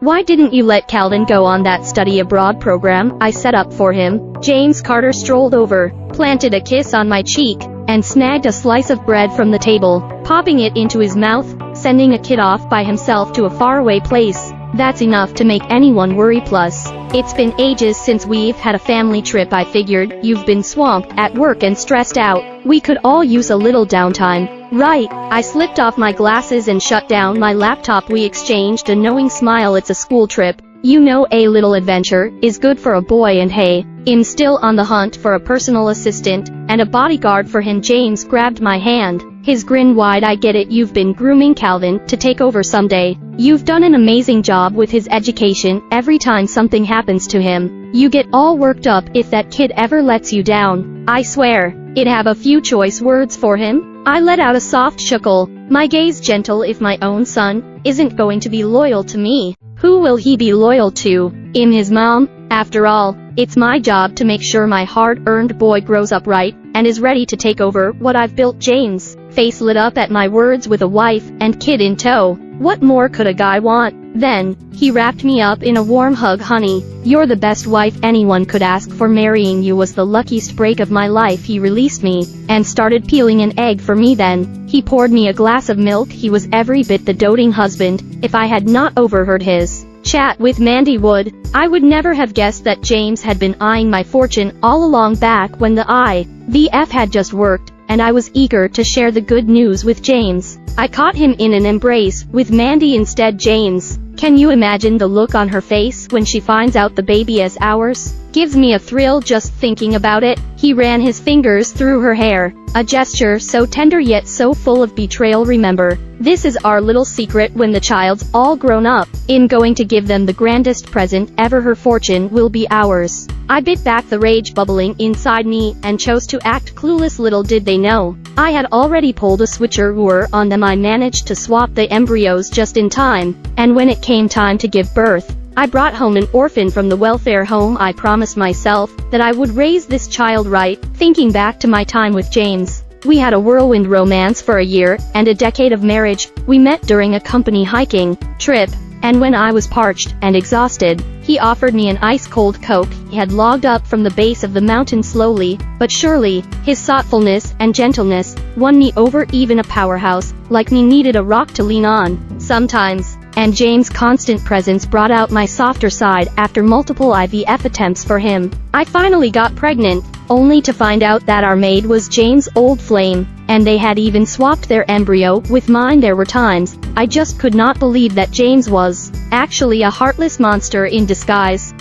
Why didn't you let Calvin go on that study abroad program I set up for him? James Carter strolled over, planted a kiss on my cheek, and snagged a slice of bread from the table, popping it into his mouth, sending a kid off by himself to a faraway place. That's enough to make anyone worry. Plus, it's been ages since we've had a family trip. I figured you've been swamped at work and stressed out. We could all use a little downtime. Right. I slipped off my glasses and shut down my laptop. We exchanged a knowing smile. It's a school trip. You know, a little adventure is good for a boy, and hey, I'm still on the hunt for a personal assistant and a bodyguard for him. James grabbed my hand, his grin wide. I get it, you've been grooming Calvin to take over someday. You've done an amazing job with his education. Every time something happens to him, you get all worked up. If that kid ever lets you down, I swear, I'd have a few choice words for him. I let out a soft chuckle, my gaze gentle. If my own son isn't going to be loyal to me, who will he be loyal to? His mom. After all, it's my job to make sure my hard-earned boy grows up right and is ready to take over what I've built. James' face lit up at my words. With a wife and kid in tow, what more could a guy want? Then, he wrapped me up in a warm hug. Honey, you're the best wife anyone could ask for. Marrying you was the luckiest break of my life. He released me and started peeling an egg for me. Then, he poured me a glass of milk. He was every bit the doting husband. If I had not overheard his chat with Mandy Wood, I would never have guessed that James had been eyeing my fortune all along. Back when the IVF had just worked, and I was eager to share the good news with James, I caught him in an embrace with Mandy instead. James, can you imagine the look on her face when she finds out the baby is ours? Gives me a thrill just thinking about it. He ran his fingers through her hair, a gesture so tender yet so full of betrayal. Remember, this is our little secret. When the child's all grown up, I'm going to give them the grandest present ever. Her fortune will be ours. I bit back the rage bubbling inside me and chose to act clueless. Little did they know, I had already pulled a switcheroo on them. I managed to swap the embryos just in time, and when it came time to give birth, I brought home an orphan from the welfare home. I promised myself that I would raise this child right. Thinking back to my time with James, we had a whirlwind romance for a year and a decade of marriage. We met during a company hiking trip, and when I was parched and exhausted, he offered me an ice-cold Coke. He had logged up from the base of the mountain. Slowly but surely, his thoughtfulness and gentleness won me over. Even a powerhouse like me needed a rock to lean on sometimes, and James' constant presence brought out my softer side. After multiple IVF attempts for him, I finally got pregnant, only to find out that our maid was James' old flame, and they had even swapped their embryo with mine. There were times I just could not believe that James was actually a heartless monster in disguise.